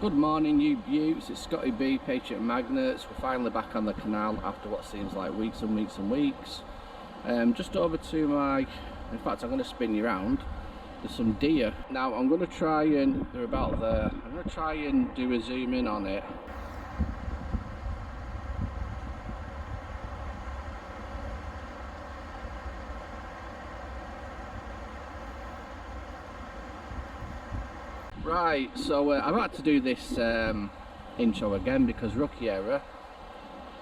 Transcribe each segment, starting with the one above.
Good morning, you beauts. It's Scotty B, Patriot Magnets. We're finally back on the canal after what seems like weeks and weeks and weeks. Just over to my, in fact I'm going to spin you around. There's some deer. Now I'm going to try and, they're about there, I'm going to try and do a zoom in on it. Right, so I've had to do this intro again because rookie error.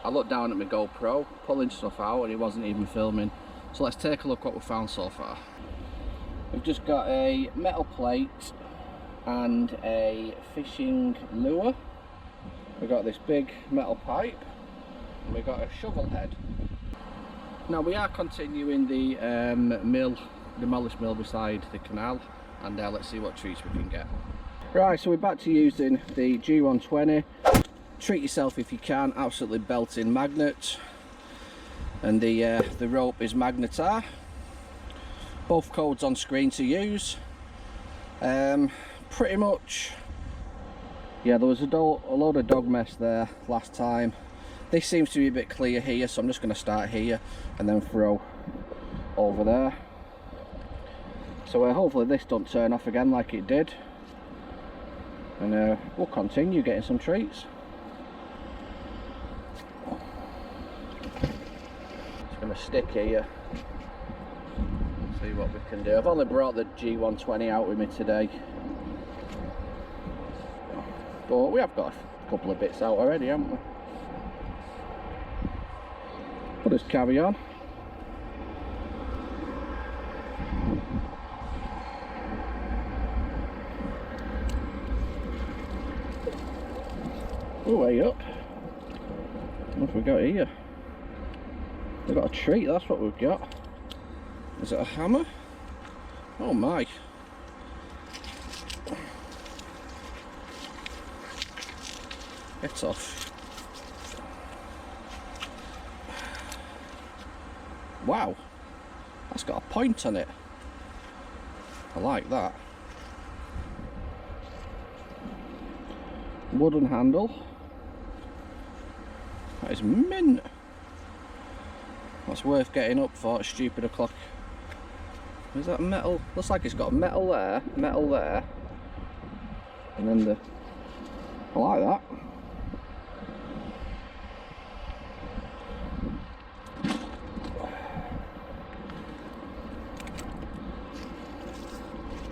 I looked down at my GoPro, pulling stuff out, and it wasn't even filming. So let's take a look what we've found so far. We've just got a metal plate and a fishing lure. We've got this big metal pipe, and we've got a shovel head. Now we are continuing the demolished mill beside the canal, and let's see what treats we can get. Right, so we're back to using the G120. Treat yourself if you can, absolutely belting magnet, and the rope is Magnetar. Both codes on screen to use. Pretty much, yeah, there was a load of dog mess there last time. This seems to be a bit clear here, so I'm just going to start here and then throw over there. So hopefully this don't turn off again like it did, and we'll continue getting some treats. Just going to stick here, see what we can do. I've only brought the G120 out with me today, but we have got a couple of bits out already, haven't we? We'll just carry on. Oh, way up. What have we got here? We've got a treat, that's what we've got. Is it a hammer? Oh my. Get off. Wow. That's got a point on it. I like that. Wooden handle. That is mint. That's worth getting up for at stupid o'clock. Is that metal? Looks like it's got metal there, and then the. I like that.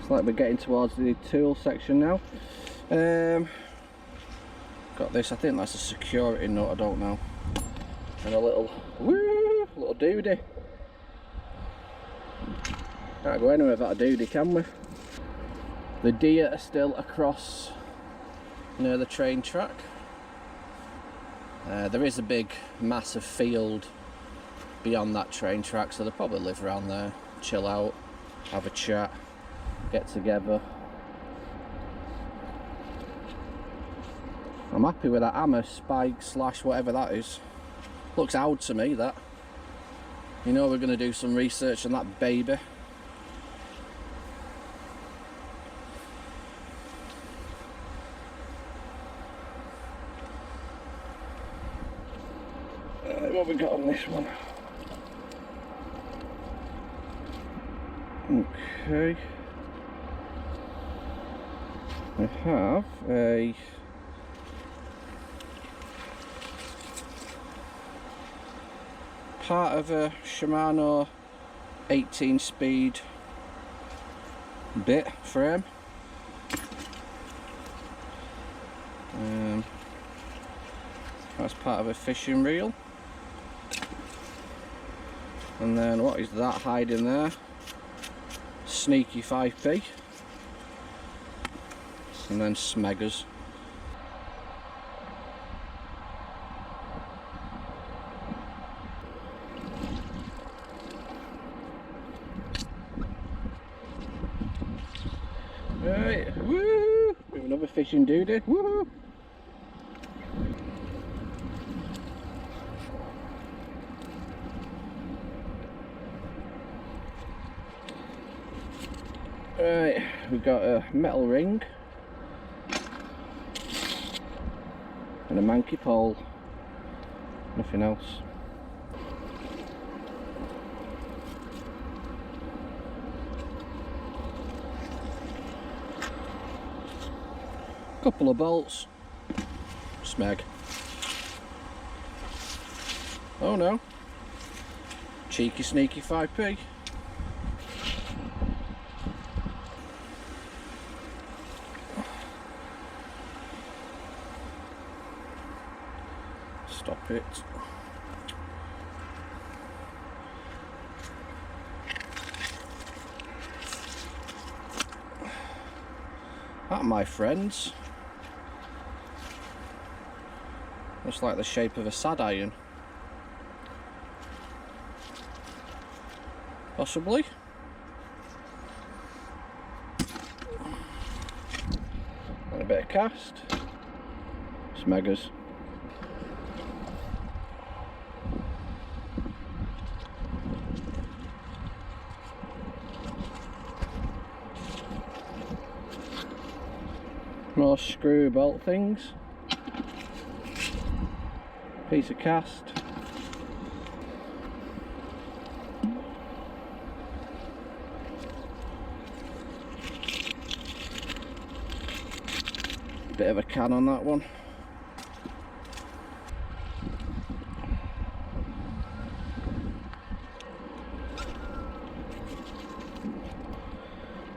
It's like we're getting towards the tool section now. Got this, I think that's a security nut, I don't know, and a little doody. Can't go anywhere without a doody, can we? The deer are still across near the train track. There is a big massive field beyond that train track, so they'll probably live around there, chill out, have a chat, get together. I'm happy with that hammer, spike, slash, whatever that is. Looks odd to me, that. You know we're going to do some research on that baby. What have we got on this one? Okay. We have a part of a Shimano 18 speed bit frame. That's part of a fishing reel. And then what is that hiding there? Sneaky 5p. And then smeggers. Right, woo! We have another fishing doody. Woohoo! Right, we've got a metal ring. and a manky pole, nothing else. Couple of bolts, smeg. Oh no, cheeky sneaky 5p. Stop it. That, my friends, looks like the shape of a sad iron. Possibly. And a bit of cast. Smeggers. More screw bolt things. Piece of cast. Bit of a can on that one.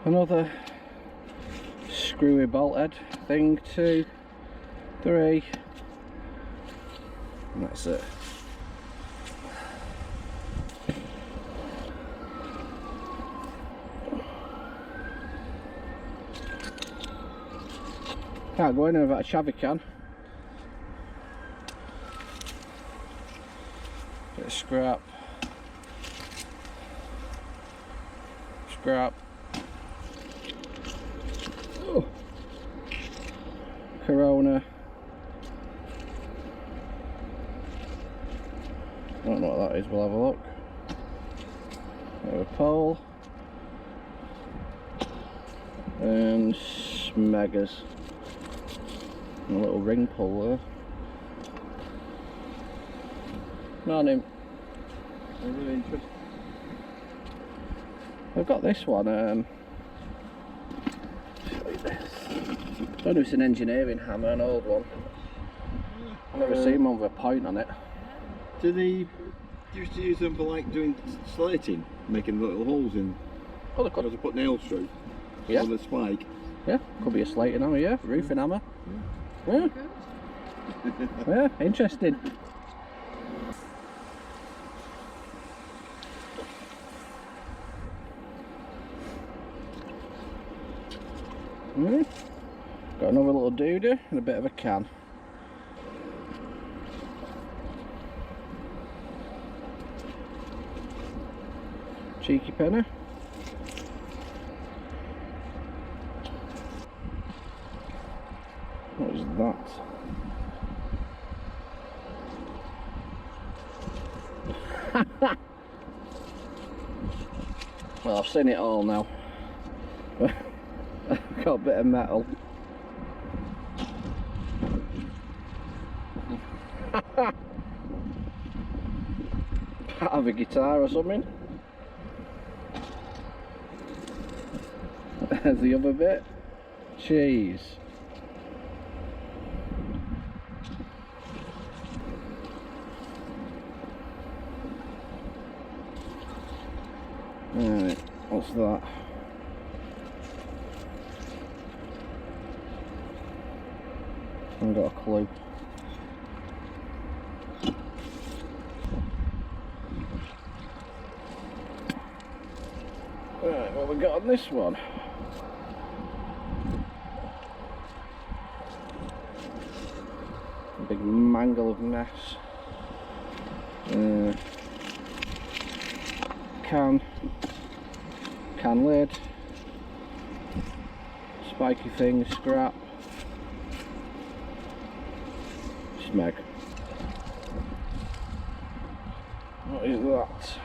Another screwy bolt head thing, 2, 3, and that's it. Can't go in without a chavvy can. Bit of scrap. Scrap. Oh. Corona. Don't know what that is, we'll have a look. Bit of a pole. And smeggers. And a little ring pull there. Morning. Really interesting. I've got this one. Show you this. I don't know if it's an engineering hammer, an old one. I've never seen one with a point on it. Do they used to use them for like doing slating, making little holes in? Oh, they could. To put nails through. Yeah. With a spike. Yeah, could be a slating hammer, yeah. Roofing hammer. Yeah. Yeah, interesting. Got another little doodah and a bit of a can. Cheeky penny. What is that? Well, I've seen it all now. Got a bit of metal. Part of a guitar or something. There's the other bit. Cheese. Right, what's that? I haven't got a clue. Right, what have we got on this one? A big mangle of mess. Can lid, spiky thing, scrap, smeg. What is that?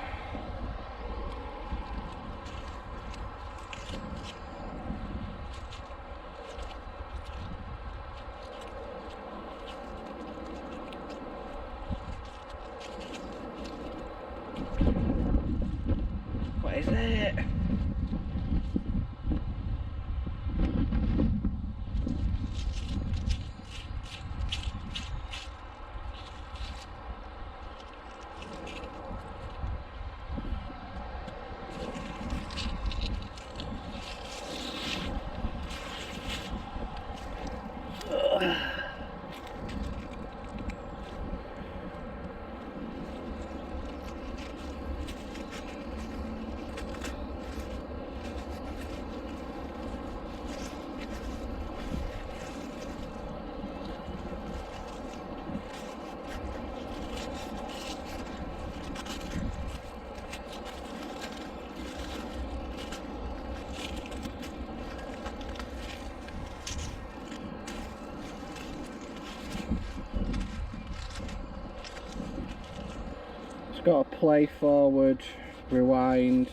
It's got a play forward, rewind.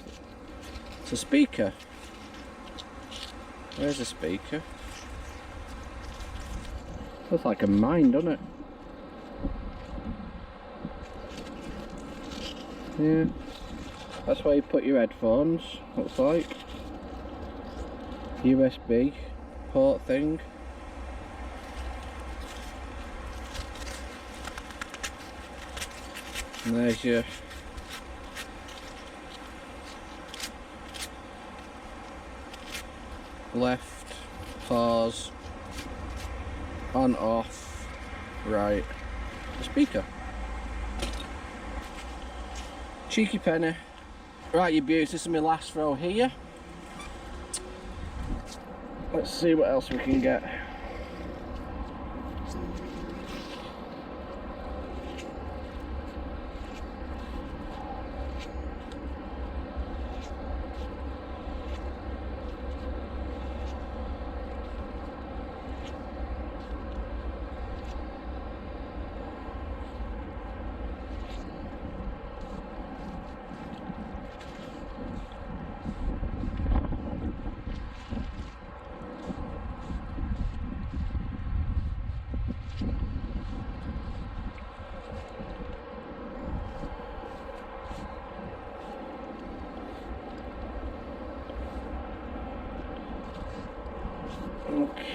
It's a speaker. There's a speaker. Looks like a mine, doesn't it? Yeah. That's where you put your headphones, looks like. USB port thing. And there's your left, pause, on, off, right, the speaker. Cheeky penny. Right, you beauties, this is my last row here. Let's see what else we can get.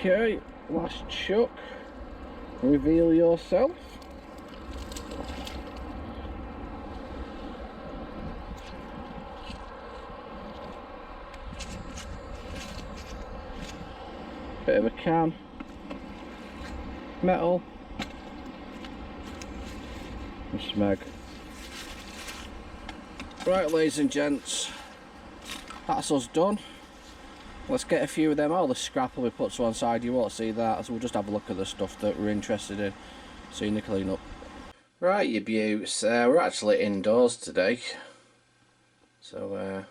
Okay, last chuck. Reveal yourself. Bit of a can. Metal. And smeg. Right, ladies and gents, that's us done. Let's get a few of them. All the scrap will be put to one side, you won't see that, so we'll just have a look at the stuff that we're interested in. Seeing the clean up. Right, you beauts, we're actually indoors today. So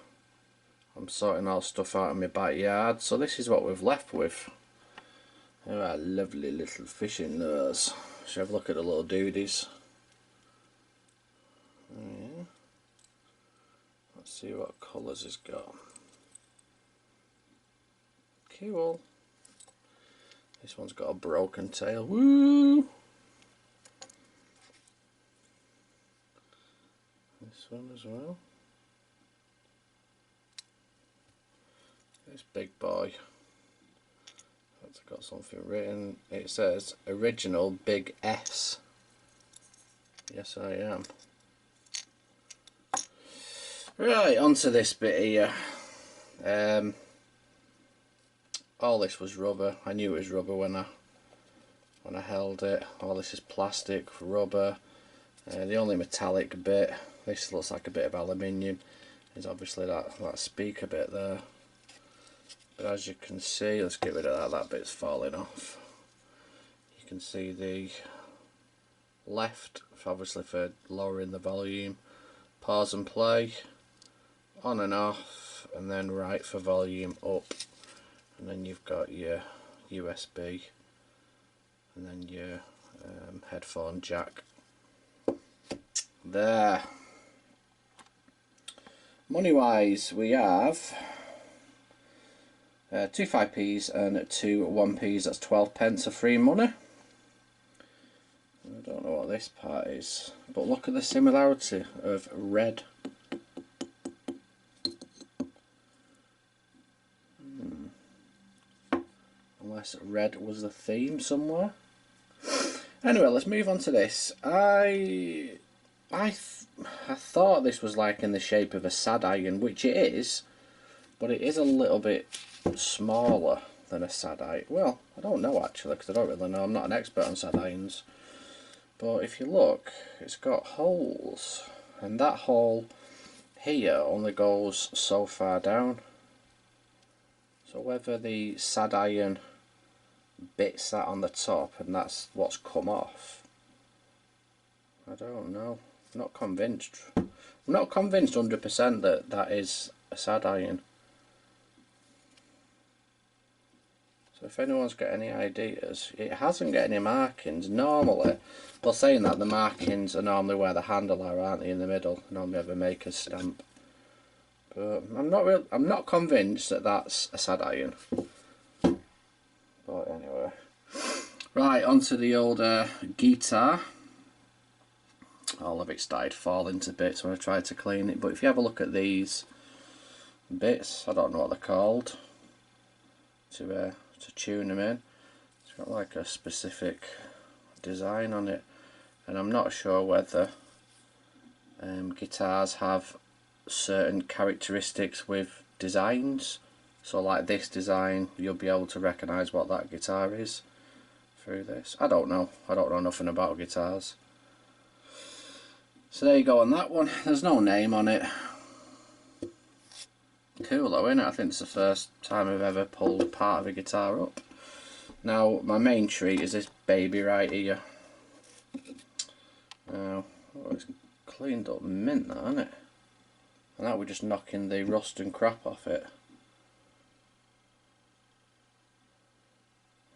I'm sorting all stuff out in my backyard. So this is what we've left with. There are lovely little fish in those. Should have a look at the little duties. Yeah. Let's see what colours he's got. Cool. This one's got a broken tail. Woo! This one as well. This big boy. That's got something written. It says original big S. Yes, I am. Right, onto this bit here. All this was rubber. I knew it was rubber when I held it. All this is plastic, rubber. The only metallic bit, this looks like a bit of aluminium, is obviously that speaker bit there. But as you can see, let's get rid of that bit's falling off. You can see the left, obviously for lowering the volume, pause and play, on and off, and then right for volume up. And then you've got your USB, and then your headphone jack. There. Money wise, we have 2 5p's and 2 1p's. That's 12 pence of free money. I don't know what this part is, but look at the similarity of red. Unless red was the theme somewhere. Anyway, let's move on to this. I thought this was like in the shape of a sad iron, which it is, but it is a little bit smaller than a sad iron? Well, I don't know actually, because I don't really know. I'm not an expert on sad irons. But if you look, it's got holes, and that hole here only goes so far down. So whether the sad iron bits that on the top and that's what's come off, I don't know. I'm not convinced. I'm not convinced 100% that that is a sad iron. So if anyone's got any ideas, it hasn't got any markings. Normally, well, saying that, the markings are normally where the handle are, aren't they, in the middle? Normally have a maker's stamp. But I'm not convinced that that's a sad iron. But anyway, right, onto the old guitar. All of it started falling to bits when I tried to clean it. But if you have a look at these bits, I don't know what they're called, to tune them in. It's got like a specific design on it, and I'm not sure whether guitars have certain characteristics with designs. So like this design, you'll be able to recognise what that guitar is through this. I don't know nothing about guitars. So there you go on that one. There's no name on it. Cool though, isn't it? I think it's the first time I've ever pulled part of a guitar up. Now my main treat is this baby right here. Now, oh, it's cleaned up mint, that, isn't it? And that we're just knocking the rust and crap off it.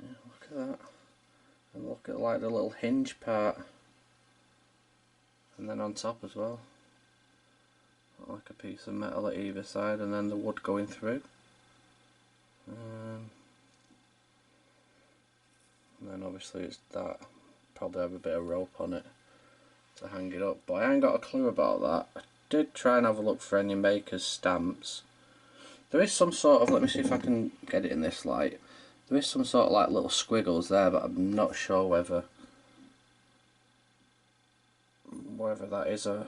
Yeah, look at that. And look at like the little hinge part. And then on top as well. Like a piece of metal at either side, and then the wood going through. And then obviously it's that. Probably have a bit of rope on it to hang it up, but I ain't got a clue about that. I did try and have a look for any maker's stamps. There is some sort of, let me see if I can get it in this light. There is some sort of like little squiggles there, but I'm not sure whether that is a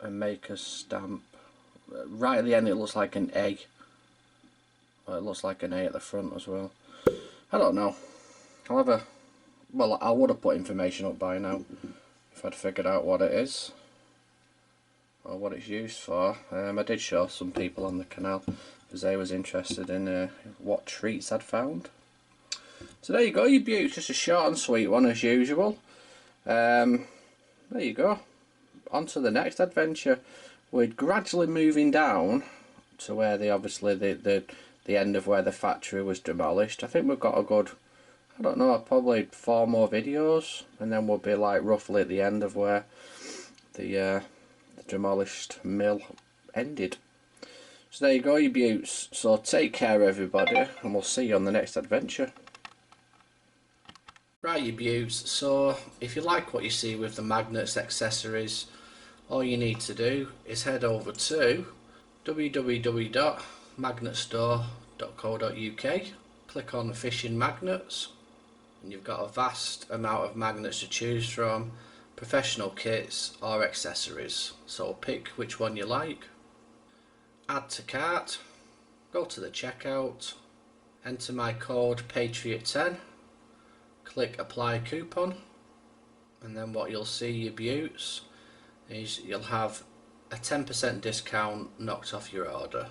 maker's stamp. Right at the end it looks like an A. Well, it looks like an A at the front as well. I don't know. However, well, I would have put information up by now if I'd figured out what it is or what it's used for. I did show some people on the canal because they was interested in what treats I'd found. So there you go, you beauties. Just a short and sweet one as usual. There you go. On to the next adventure. We're gradually moving down to where the end of where the factory was demolished. I think we've got a good, I don't know, probably 4 more videos, and then we'll be like roughly at the end of where the demolished mill ended. So there you go, you beauts. So take care everybody, and we'll see you on the next adventure. Right, you beauts, so if you like what you see with the magnets, accessories, all you need to do is head over to www.magnetstore.co.uk, click on fishing magnets, and you've got a vast amount of magnets to choose from, professional kits or accessories. So pick which one you like, add to cart, go to the checkout, enter my code Patriot10, click apply coupon, and then what you'll see, you beauts, is you'll have a 10% discount knocked off your order.